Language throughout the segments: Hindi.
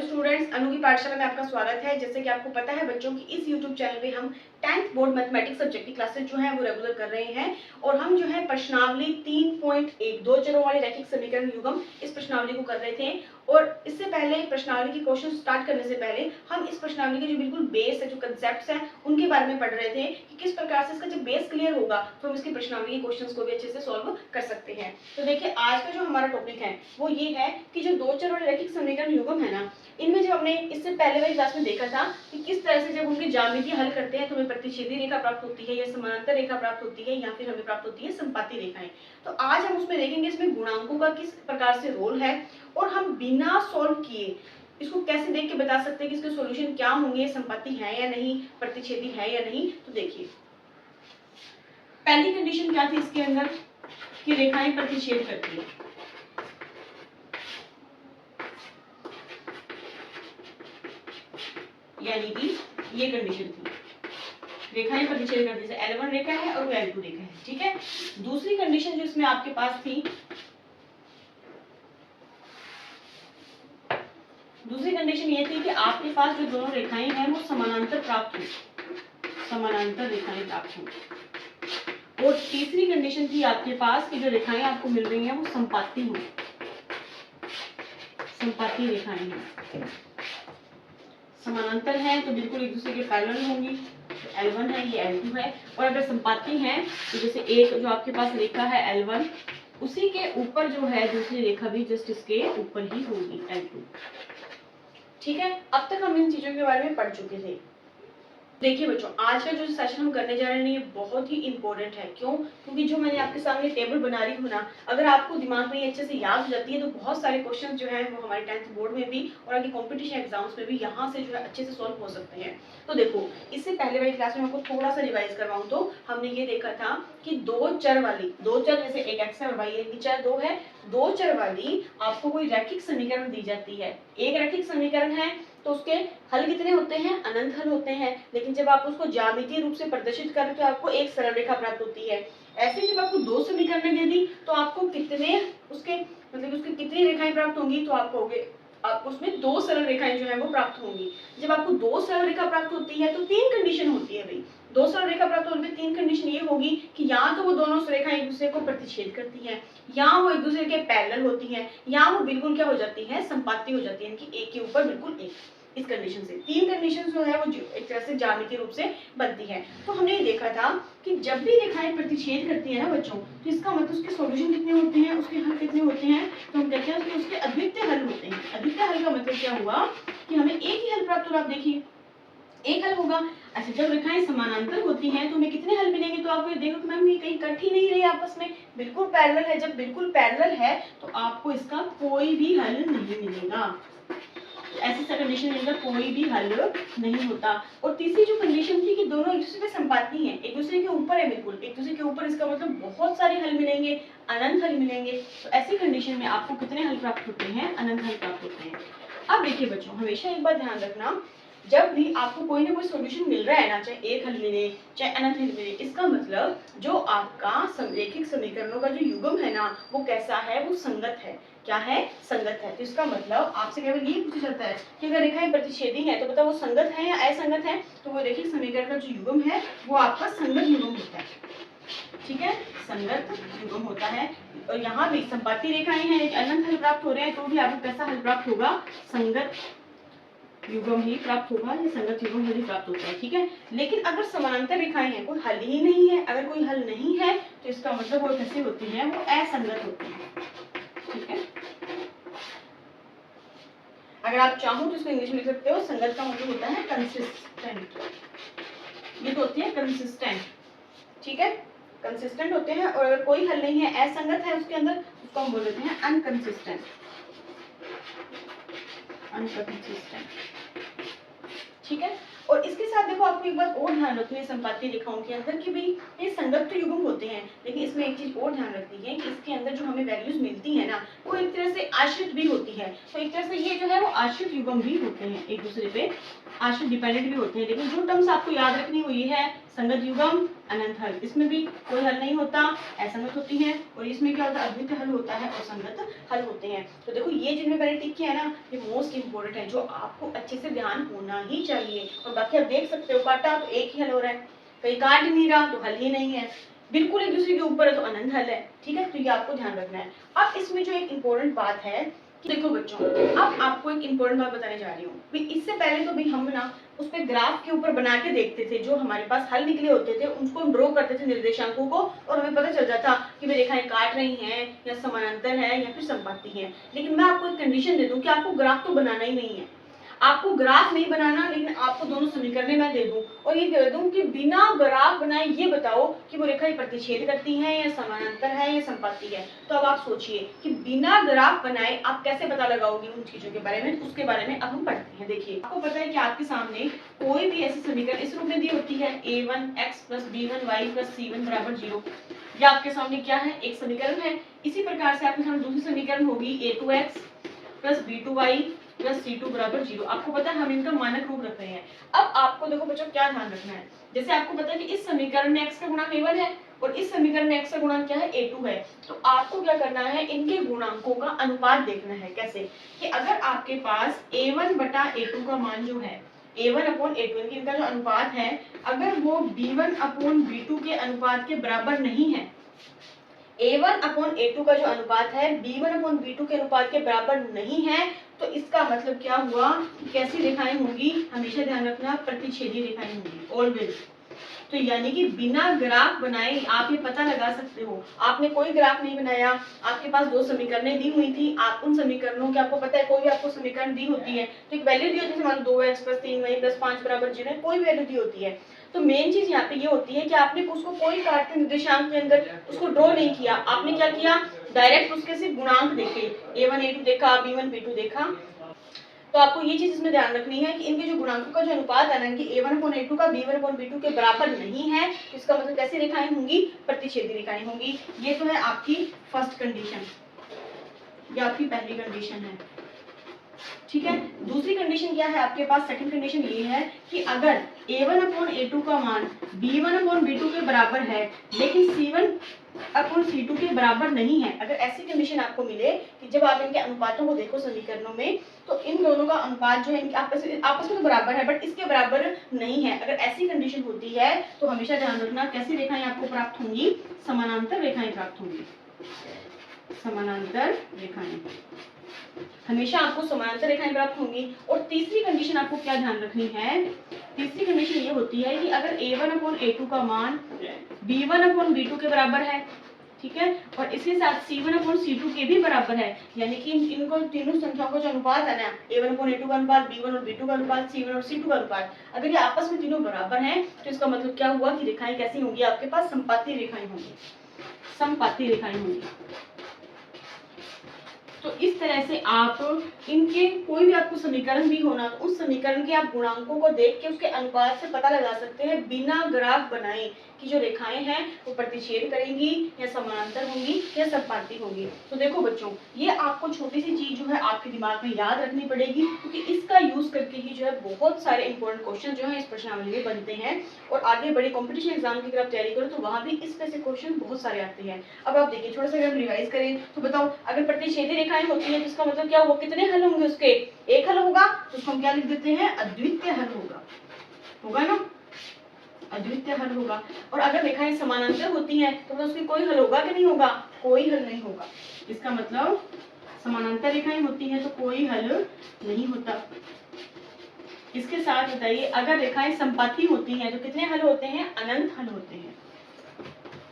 स्टूडेंट्स, अनु की पाठशाला में आपका स्वागत है। जैसे कि आपको पता है बच्चों की इस यूट्यूब चैनल पे हम 10th बोर्ड मैथमेटिक्स सब्जेक्ट की क्लासेस जो है वो रेगुलर कर रहे हैं और हम जो है प्रश्नावली 3.1 दो चरों वाले रैखिक समीकरण युग्म इस प्रश्नावली को कर रहे थे। और इससे पहले प्रश्नावली के क्वेश्चन स्टार्ट करने से पहले हम इस प्रश्नावली के जो बिल्कुल बेस है, जो कंसेप्ट है, उनके बारे में पढ़ रहे थे कि किस प्रकार से इसका जब बेस क्लियर होगा तो हम इसकी प्रश्नावली के क्वेश्चंस को भी अच्छे से सॉल्व कर सकते हैं। तो देखिए आज का जो हमारा टॉपिक है वो ये है कि जो दो चर वाले रैखिक समीकरण युग्म है ना, इनमें जब हमने इससे पहले वाली क्लास में देखा था कि किस तरह से जब उनकी ज्यामिति हल करते हैं तो हमें प्रतिच्छेदी रेखा प्राप्त होती है या समानांतर रेखा प्राप्त होती है या फिर हमें प्राप्त होती है संपाती रेखाएं। तो आज हम उसमें देखेंगे इसमें गुणांकों का किस प्रकार से रोल है और हम बिना सॉल्व किए इसको कैसे देख के बता सकते हैं कि इसके सॉल्यूशन क्या होंगे, संपाती है या नहीं, प्रतिच्छेदी है या नहीं। तो देखिए पहली कंडीशन क्या थी इसके अंदर कि रेखाएं प्रतिच्छेद करती है, यानी कि ये कंडीशन थी रेखाएं प्रतिच्छेद करती है। L1 रेखा है और वो L2 रेखा है, ठीक है। दूसरी कंडीशन जो इसमें आपके पास थी, दूसरी कंडीशन ये थी कि आपके पास जो दोनों रेखाएं हैं वो समानांतर प्राप्त हो, समानांतर रेखाएं प्राप्त हो। और तीसरी कंडीशन थी आपके पास कि जो रेखाएं आपको मिल रही हैं वो संपाती हो, संपाती रेखाएं हैं, समानांतर है तो बिल्कुल एक दूसरे के पैरेलल होंगी। तो L1 है, ये L2 है। और अगर संपाती हैं तो जैसे एक जो आपके पास रेखा है L1, उसी के ऊपर जो है दूसरी रेखा भी जस्ट इसके ऊपर ही होगी L2, ठीक है। अब तक हम इन चीजों के बारे में पढ़ चुके थे। देखिए बच्चों, आज का जो सेशन हम करने जा रहे हैं ये बहुत ही इंपॉर्टेंट है। क्यों? क्योंकि जो मैंने आपके सामने टेबल बना रही हूँ ना, अगर आपको दिमाग में ये अच्छे से याद हो जाती है तो बहुत सारे क्वेश्चन जो है वो हमारे 10th बोर्ड में भी और आगे कॉम्पिटिशन एग्जाम्स में भी यहाँ से जो है अच्छे से सॉल्व हो सकते हैं। तो देखो, इससे पहले वाली क्लास में आपको थोड़ा सा रिवाइज करवाऊँ तो हमने ये देखा था कि दो चर वाली, दो चर जैसे एक एक्स है और वाई है, चर दो है, दो चर वाली आपको कोई रैखिक समीकरण दी जाती है। एक रैखिक समीकरण है तो उसके हल कितने होते हैं? अनंत हल होते हैं। लेकिन जब आप उसको ज्यामितीय रूप से प्रदर्शित करें तो आपको एक सरल रेखा प्राप्त होती है। ऐसे जब आपको दो समीकरणें दे दी तो आपको कितने उसके मतलब उसकी कितनी रेखाएं प्राप्त होंगी? तो आपको उसमें दो सरल रेखाएं जो है वो प्राप्त होंगी। जब आपको दो सरल रेखा प्राप्त होती है तो तीन कंडीशन होती है भाई। दो सरल रेखा प्राप्त होने पे तीन कंडीशन ये होगी कि या तो वो दोनों रेखाएं एक दूसरे को प्रतिच्छेद करती हैं, या वो एक दूसरे के पैरेलल होती हैं, या वो बिल्कुल क्या हो जाती है? संपाती हो जाती है, यानी एक के ऊपर बिल्कुल एक। इस कंडीशन से तीन कंडीशन जो है वो एक तरह से ज्यामितीय रूप से बनती है। तो हमने ये देखा था कि जब भी रेखाएं प्रतिच्छेद करती है ना बच्चों, तो इसका मतलब उसके सॉल्यूशन कितने होते हैं, उसके हल कितने होते हैं? तो हम कहते हैं उसके अद्वितीय हल होते हैं। अद्वितीय हल का मतलब क्या हुआ कि हमें एक ही हल प्राप्त होगा। आप देखिए एक हल होगा। अच्छा, जब रेखाएं समानांतर होती हैं तो हमें कितने हल मिलेंगे? तो आप ये देखो कि मैम ये कहीं कट ही नहीं रही आपस में, बिल्कुल पैरेलल है। जब बिल्कुल पैरेलल है तो आपको इसका कोई भी हल नहीं मिलेगा। ऐसी कंडीशन के अंदर कोई भी हल नहीं होता। और तीसरी जो कंडीशन थी कि दोनों एक दूसरे पे संपाती हैं, एक दूसरे के ऊपर है, बिल्कुल एक दूसरे के ऊपर, इसका मतलब बहुत सारे हल मिलेंगे, अनंत हल मिलेंगे। तो ऐसी कंडीशन में आपको कितने हल प्राप्त होते हैं? अनंत हल प्राप्त होते हैं। अब देखिए बच्चों, हमेशा एक बात ध्यान रखना, जब भी आपको कोई ना कोई सॉल्यूशन मिल रहा है ना, चाहे एक हल मिले चाहे अनंत हल मिले, इसका मतलब जो आपका समरेखिक समीकरणों का जो युग्म है ना वो कैसा है? वो संगत है। क्या है? संगत है। तो इसका मतलब आपसे केवल ये पूछा जाता है कि अगर रेखाएं प्रतिच्छेदी है तो बताओ वो संगत है या असंगत है? तो वो रेखिक समीकरण का जो युग्म है वो आपका संगत युग्म होता है, ठीक है, संगत युग्म होता है। और यहाँ भी संपाती रेखाएं हैं, अनंत हल प्राप्त हो रहे हैं तो भी आपको कैसा हल प्राप्त होगा? संगत युग्म ही प्राप्त होगा, या संगत युग्म ही प्राप्त होता है, ठीक है। लेकिन अगर समानांतर रेखाएं हैं, कोई हल ही नहीं है, अगर कोई हल नहीं है तो इसका मतलब वो कैसे होती है? वो असंगत होती है, ठीक है। अगर आप चाहो तो इसको इंग्लिश में लिख सकते हो, संगत का मतलब होता है कंसिस्टेंट। ये तो होती है कंसिस्टेंट, ठीक है, कंसिस्टेंट होते हैं। और अगर कोई हल नहीं है, असंगत है उसके अंदर, उसको हम बोल देते हैं अनकंसिस्टेंट, अनकंसिस्टेंट, ठीक है। और इसके साथ देखो आपको एक बात और ध्यान रखनी है संपाती रेखाओं के अंदर कि भाई ये संगत तो युग्म होते हैं, लेकिन इसमें एक चीज और ध्यान रखनी है कि इसके अंदर जो हमें वैल्यूज मिलती है ना वो एक तरह से आश्रित भी होती है। तो एक तरह से ये जो है वो आश्रित युग्म भी होते हैं, एक दूसरे पे आश्रित डिपेंडेंट भी होते हैं। लेकिन जो टर्म्स आपको याद रखनी वो ये है संगत युग्म अनंत हल, इसमें भी कोई हल नहीं होता, असंगत होती है। और इसमें क्या होता है अद्वितीय हल होता है और संगत हल होते हैं। तो देखो ये जिनमें मैंने टिक किया है ना ये मोस्ट इंपोर्टेंट है, जो आपको अच्छे से ध्यान होना ही चाहिए। और बाकी आप देख सकते हो काटा तो एक ही हल हो रहा है, कहीं काट ही नहीं रहा तो हल ही नहीं है, बिल्कुल एक दूसरे के ऊपर है तो अनंत हल है। ठीक है, तो ये आपको ध्यान रखना है। अब इसमें जो एक इम्पोर्टेंट बात है कि देखो बच्चों, अब आपको एक इम्पोर्टेंट बात बताने जा रही हूँ। इससे पहले तो भाई हम ना उस पे ग्राफ के ऊपर बना के देखते थे, जो हमारे पास हल निकले होते थे उनको हम ड्रॉ करते थे निर्देशांकों को, और हमें पता चल जाता कि वे रेखाएं काट रही हैं या समानांतर है या फिर संपाती है। लेकिन मैं आपको एक कंडीशन दे दूं कि आपको ग्राफ तो बनाना ही नहीं है, आपको ग्राफ नहीं बनाना, लेकिन आपको दोनों समीकरण मैं दे दूं और ये कह दूं कि बिना ग्राफ बनाए ये बताओ कि वो रेखाएं प्रतिच्छेद करती हैं या समानांतर है या संपाती है। तो अब आप सोचिए कि बिना ग्राफ बनाए आप कैसे पता लगाओगे उन चीजों के बारे में, उसके बारे में अब हम पढ़ते हैं। देखिए आपको पता है कि आपके सामने कोई भी ऐसी समीकरण इस रूप में दी होती है a1x + b1y + c1 = 0। ये आपके सामने क्या है, एक समीकरण है। इसी प्रकार से आपके सामने दूसरी समीकरण होगी a2x + b2y + c2 = 0। आपको पता है हम इनका मानक रूप रख रहे हैं। अब आपको देखो बच्चों क्या ध्यान रखना है, जैसे आपको पता है कि इस समीकरण में x का गुणांक a1 है और इस समीकरण में x का गुणांक क्या है a2 है। तो आपको क्या करना है, इनके गुणांकों का अनुपात देखना है। कैसे कि अगर आपके पास a1/a2 का मान जो है a1/a2 इनका जो अनुपात है, अगर वो b1/b2 के अनुपात के बराबर नहीं है, a1/a2 का जो अनुपात है b1/b2 के अनुपात के बराबर नहीं है, तो इसका मतलब क्या हुआ, कैसी रेखाएं होंगी, हमेशा ध्यान रखना प्रतिच्छेदी रेखाएं होंगी ऑलवेज। तो यानी कि बिना ग्राफ बनाए आप ये पता लगा सकते हो। आपने कोई ग्राफ नहीं बनाया, आपके पास दो समीकरणें दी हुई थी, आप उन समीकरणों के आपको पता है कोई भी आपको समीकरण दी होती है तो एक वैल्यू दी होती है, मान लो 2x + 3y + 5 = 0, कोई वैल्यू दी होती है। तो मेन चीज यहाँ पे ये होती है कि आपने उसको कोई काटते निर्देशांक के अंदर उसको ड्रॉ नहीं किया, आपने क्या किया, डायरेक्ट उसके सिर्फ गुणांक देखे, a1 a2 देखा, b1 b2 देखा। तो आपको ये चीज इसमें ध्यान रखनी है कि इनके जो गुणांकों का जो अनुपात है ना कि a1/a2 का b1/b2 के बराबर नहीं है, तो इसका मतलब कैसी रेखाएं होंगी, प्रतिच्छेदी रेखाएं होंगी। ये तो है आपकी फर्स्ट कंडीशन, ये आपकी पहली कंडीशन है। ठीक है, दूसरी कंडीशन क्या है आपके पास, सेकंड कंडीशन ये है कि अगर a1/a2 का मान b1/b2 के बराबर है लेकिन c1/c2 के बराबर नहीं है, अगर ऐसी कंडीशन आपको मिले कि जब आप इनके अनुपातों को देखो समीकरणों में तो इन दोनों का अनुपात जो है इनके आपस में तो बराबर है बट इसके बराबर नहीं है, अगर ऐसी कंडीशन होती है तो हमेशा ध्यान रखना कैसी रेखाएं आपको प्राप्त होंगी, समानांतर रेखाएं प्राप्त होंगी। समानांतर रेखाएं, हमेशा आपको समानांतर रेखाएं प्राप्त होंगी। और तीसरी कंडीशन आपको क्या ध्यान रखनी है, तीसरी कंडीशन ये होती है कि अगर a1/a2 का मान b1/b2 के बराबर है, ठीक है, और इसके साथ c1/c2 के भी बराबर है, यानी कि इनको तीनों संख्याओं का जो अनुपात है ना a1/a2 का अनुपात, b1 और b2 का अनुपात, c1 और c2 का अनुपात, अगर ये आपस में तीनों बराबर हैं तो इसका मतलब क्या हुआ कि रेखाएं कैसी होंगी, आपके पास संपाती रेखाएं होंगी, संपाती रेखाएं होंगी। तो इस तरह से आप इनके कोई भी आपको समीकरण भी होना तो उस समीकरण के आप गुणांकों को देख के उसके अनुपात से पता लगा सकते हैं बिना ग्राफ बनाए कि जो रेखाएं हैं वो प्रतिच्छेद करेंगी या समानांतर होंगी या संपाती होंगी। तो देखो बच्चों, ये आपको छोटी सी चीज जो है आपके दिमाग में याद रखनी पड़ेगी, क्योंकि इसका यूज करके ही जो है बहुत सारे इंपॉर्टेंट क्वेश्चन जो है इस प्रश्नावली में बनते हैं। और आगे बड़े कॉम्पिटिशन एग्जाम की अगर आप तैयारी करो तो वहां भी इस तरह से क्वेश्चन बहुत सारे आते हैं। अब आप देखिए थोड़ा सा अगर हम रिवाइज करें तो बताओ, अगर प्रतिच्छेदी रेखाएं होती है तो इसका मतलब क्या होगा, कितने हल होंगे उसके, एक हल होगा, तो उसको हम क्या लिख देते हैं, अद्वितीय हल होगा ना, अद्वितीय हल होगा। और अगर रेखाएं समानांतर होती हैं तो उसकी कोई हल होगा कि नहीं होगा, कोई हल नहीं होगा। इसका मतलब समानांतर रेखाएं होती हैं तो कोई हल नहीं होता। इसके साथ बताइए अगर रेखाएं संपाती होती हैं तो कितने हल होते हैं, अनंत हल होते हैं,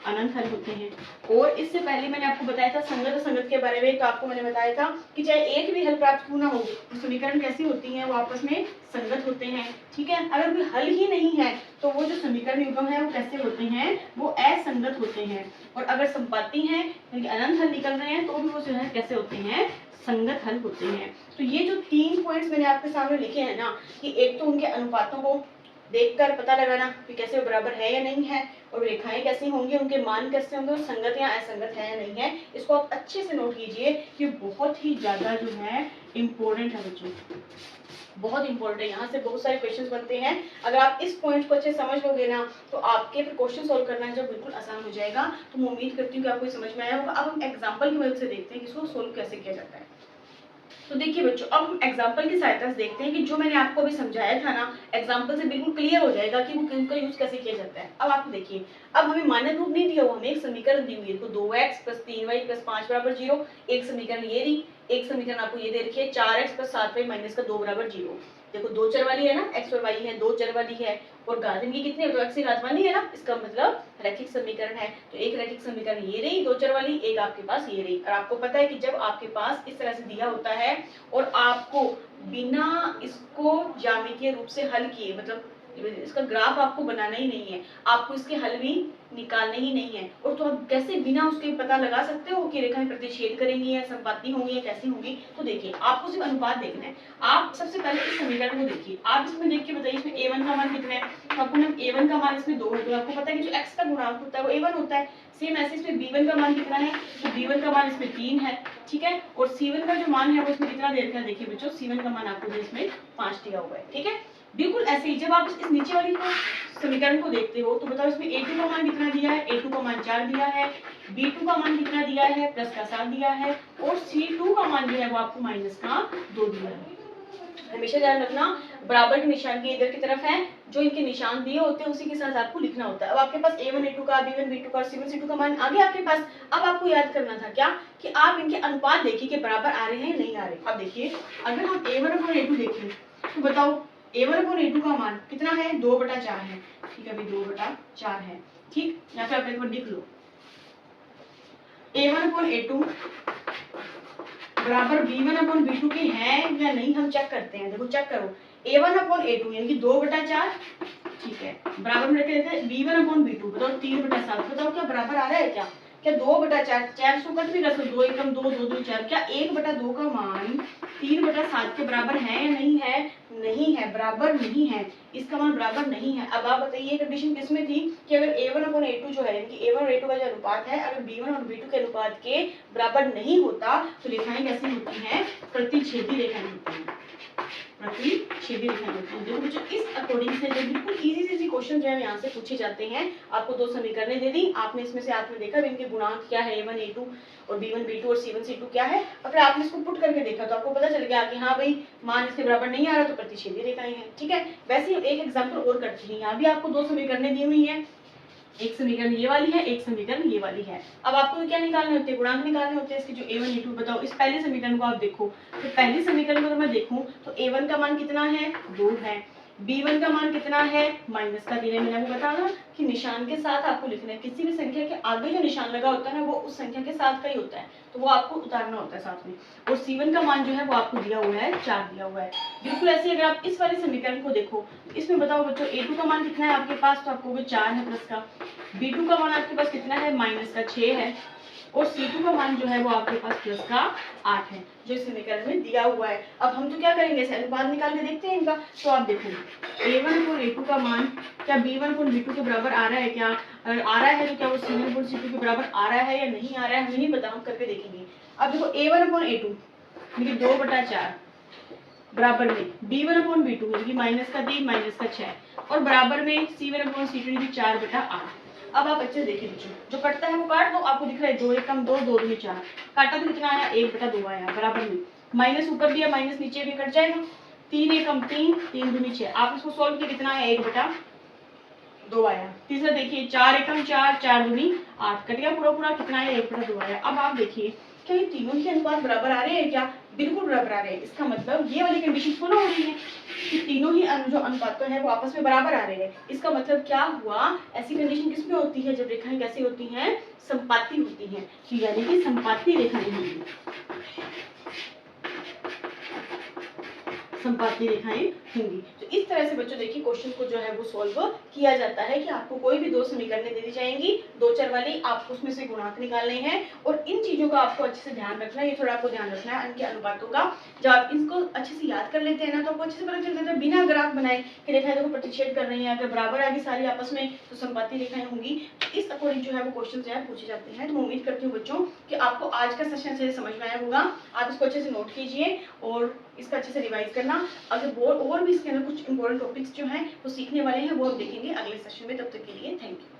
अनंत हल होते हैं। और इससे पहले मैंने आपको बताया था संगत असंगत के बारे में, तो आपको मैंने बताया था कि चाहे एक भी हल प्राप्त क्यों ना हो तो समीकरण कैसी होती हैं, वो आपस में संगत होते हैं। ठीक है, अगर कोई हल ही नहीं है तो वो जो समीकरण युग्म है वो कैसे होते हैं, वो असंगत होते हैं। और अगर संपाती हैं यानी अनंत हल निकल रहे हैं तो भी वो जो है कैसे होते हैं, संगत हल होते हैं। तो ये जो 3 पॉइंट्स मैंने आपके सामने लिखे हैं ना, कि एक तो उनके अनुपातों को देखकर पता लगाना कि कैसे वो बराबर है या नहीं है, और रेखाएं कैसी होंगी, उनके मान कैसे होंगे, और संगत या असंगत है या नहीं है। इसको आप अच्छे से नोट कीजिए कि बहुत ही ज्यादा जो है इम्पोर्टेंट है बच्चों, बहुत इंपॉर्टेंट है। यहाँ से बहुत सारे क्वेश्चंस बनते हैं। अगर आप इस पॉइंट को अच्छे समझ लोगे ना तो आपके फिर क्वेश्चन सॉल्व करना है जो बिल्कुल आसान हो जाएगा। तो मैं उम्मीद करती हूँ कि आपको समझ में आया होगा। अब हम एग्जाम्पल की मदद से देखते हैं कि इसको सोल्व कैसे किया जाता है। तो देखिए बच्चों, अब हम एग्जाम्पल की सहायता से देखते हैं कि जो मैंने आपको अभी समझाया था ना, एग्जाम्पल से बिल्कुल क्लियर हो जाएगा कि वो उनका यूज कैसे किया जाता है। अब आपको देखिए, अब हमें मानक रूप नहीं दिया हुआ, हमें एक समीकरण दी हुई है। 2x + 3y + 5 = 0, एक समीकरण ये रही, एक समीकरण आपको ये दे रखी है 4x + 7y - 2 = 0। देखो दो चर वाली है ना, x और y है, दो चर वाली है, और घात इनकी कितनी है, तो x की घात वाली है ना, इसका मतलब रैखिक समीकरण है। तो एक रैखिक समीकरण ये रही दो चर वाली, एक आपके पास ये रही। और आपको पता है कि जब आपके पास इस तरह से दिया होता है और आपको बिना इसको ज्यामितीय रूप से हल किए, मतलब इसका ग्राफ आपको बनाना ही नहीं है, आपको इसके हल भी निकालने ही नहीं है, और तो आप कैसे बिना उसके पता लगा सकते हो कि रेखाएं प्रतिच्छेद करेंगी या संपाती होंगी या कैसी होंगी। तो देखिए, आपको सिर्फ अनुपात देखना है। आप सबसे पहले इस समीकरण को देखिए, आप इसमें देख के बताइए इसमें a1 का मान कितना है। तो आपको ना a1 का मान इसमें 2 है, तो आपको पता है कि जो x का गुणांक होता है वो a1 होता है। सेम ऐसे इसमें b1 का मान कितना है, तो b1 का मान इसमें 3 है, ठीक है। और c1 का जो मान है वो इसमें कितना दे रखा है, देखिए बच्चों c1 का मान आपको इसमें 5 दिया हुआ है, ठीक है। बिल्कुल ऐसे ही जब आप इस नीचे वाली को समीकरण को देखते हो तो बताओ इसमें a2 का मान कितना दिया है, a2 का मान 4 दिया है, b2 का मान कितना दिया है, प्लस का 7 दिया है, और c2 का मान जो है वो आपको माइनस का 2 दिया है। हमेशा ध्यान रखना, बराबर के निशान की इधर की तरफ है, जो इनके निशान दिए होते हैं उसी के साथ आपको लिखना होता है। अब आपके पास a1 a2 का, b1 b2 का, c1 c2 का मान आ गया आपके पास। अब आपको याद करना था क्या, कि आप इनके अनुपात देखिए कि बराबर आ रहे हैं नहीं आ रहे। अब देखिए, अगर हम a1 और a2 देखें तो बताओ a1 और a2 का मान कितना है, 2/4 है, ठीक है, अभी 2/4 है, ठीक। या फिर आप एक बार लिख लो, a1 और a2 बराबर b1 b2 के हैं या नहीं, हम चेक करते हैं। देखो चेक करो, a1 a2 यानी कि 2/4, ठीक है, बराबर में रखे रहते हैं b1 b2, बताओ 3/7, बताओ क्या बराबर आ रहा है क्या, क्या 2/4, 4 सौ कट भी कर सकते, 2 एकम 2, 2 2 4, क्या 1/2 का मान 3/7 के बराबर है या नहीं है, नहीं है, बराबर नहीं है, इसका मान बराबर नहीं है। अब आप बताइए कंडीशन किसमें थी, कि अगर a1 a2 जो है, यानी कि a1 और a2 का जो अनुपात है, अगर b1 और b2 के अनुपात के बराबर नहीं होता तो रेखाएं कैसी होती हैं, प्रतिच्छेदी रेखाएं होती हैं, प्रतिच्छेदी रेखाएं होती हैं। देखो बच्चों, इस अकॉर्डिंग से जो बिल्कुल इजी से इजी क्वेश्चन जो है यहाँ से पूछे जाते हैं। आपको दो समीकरणें दे दी, आपने इसमें से आपने देखा इनके गुणांक क्या है, a1 a2 और b1 b2 और c1 c2 क्या है, और फिर आपने इसको पुट करके देखा तो आपको पता चल गया कि हाँ भाई मान इसके बराबर नहीं आ रहा तो प्रतिच्छेदी रेखाएं हैं, ठीक है। वैसे ही एक एग्जाम्पल और करते हैं, यहाँ भी आपको दो समीकरणें दी हुई हैं, एक समीकरण ये वाली है, एक समीकरण ये वाली है। अब आपको क्या निकालने होते हैं, गुणांक निकालने होते हैं इसके, जो a1 a2। बताओ इस पहले समीकरण को आप देखो, तो पहले समीकरण को अगर मैं देखूं तो a1 का मान कितना है, 2 है, b1 का मान कितना है, माइनस का 3 है। मैंने आपको बताया कि निशान के साथ आपको लिखना है, किसी भी संख्या के आगे जो निशान लगा होता है ना वो उस संख्या के साथ का ही होता है, तो वो आपको उतारना होता है साथ में। और c1 का मान जो है वो आपको दिया हुआ है 4 दिया हुआ है। बिल्कुल ऐसे अगर आप इस वाले समीकरण को देखो, इसमें बताओ बच्चों a2 का मान कितना है आपके पास, तो आपको 4 है प्लस का, b2 का मान आपके पास कितना है, माइनस का 6 है, और c2 का मान जो है वो आपके पास प्लस का 8 है, जो इस समीकरण में दिया हुआ है। अब हम तो क्या करेंगे, इसे अनुपात निकाल के देखते हैं इनका। तो आप देखो a1 और a2 का मान क्या b1 और b2 के बराबर आ रहा है क्या, अगर आ रहा है तो क्या वो c1 और c2 के बराबर आ रहा है या नहीं आ रहा है, हमें नहीं पता, हम करके देखेंगे। अब देखो a1 और a2 यानी 2/4 बराबर में b1 और b2 यानी माइनस का 3 माइनस का 6, और बराबर में c1 और c2 यानी 4/8। अब आप अच्छे से देखिए बच्चों, जो कटता है वो काट दो, आपको दिख रहा है 2 एकम 2, 2 दूनी 4, काटा तो कितना आया, 1/2 आया, बराबर में माइनस ऊपर दिया माइनस नीचे भी कट जाएगा, 3 एकम 3, 3 दूनी 6, आप इसको सॉल्व किया कितना आया, 1/2 आया। तीसरा देखिए 4 एकम 4, 4 दूनी 8, कट गया पूरा पूरा, कितना आया, 1/2 आया। अब आप देखिए क्या ये तीनों के अनुपात बराबर आ रहे हैं क्या, बिल्कुल बराबर आ रहे हैं। इसका मतलब ये वाली कंडीशन फॉलो हो रही है कि तीनों ही जो अनुपात है वो आपस में बराबर आ रहे हैं। इसका मतलब क्या हुआ, ऐसी कंडीशन किसमें होती है, जब रेखाएं कैसी होती हैं, संपाती होती हैं, यानी कि संपाती रेखाएं होंगी, संपाती रेखाएं होंगी। तो इस तरह से बच्चों देखिए क्वेश्चन को जो है वो सॉल्व किया जाता है कि आपको कोई भी दो समीकरण दे दी जाएंगी, दो चर वाली, आपको उसमें से गुणांक निकालने हैं और इन चीजों का आपको अच्छे से ध्यान रखना है। ये थोड़ा आपको ध्यान रखना है इनके अनुपातों का। जब आप इसको अच्छे से याद कर लेते हैं ना, तो आपको अच्छे से पता चल जाता है बिना ग्राफ बनाए कि रेखाएं देखो प्रतिच्छेद कर रही हैं, अगर बराबर आगे सारी आपस में तो संपाती रेखाएं होंगी। इस अकॉर्डिंग जो है वो क्वेश्चन जो है पूछे जाते हैं। तो मैं उम्मीद करती हूँ बच्चों कि आपको आज का सेशन अच्छे से समझ में आया होगा। आप इसको अच्छे से नोट कीजिए और इसका अच्छे से रिवाइज करना। अगर और भी इसके अंदर कुछ इंपॉर्टेंट टॉपिक्स जो हैं वो सीखने वाले हैं, वो हम देखेंगे अगले सेशन में। तब तक के लिए थैंक यू।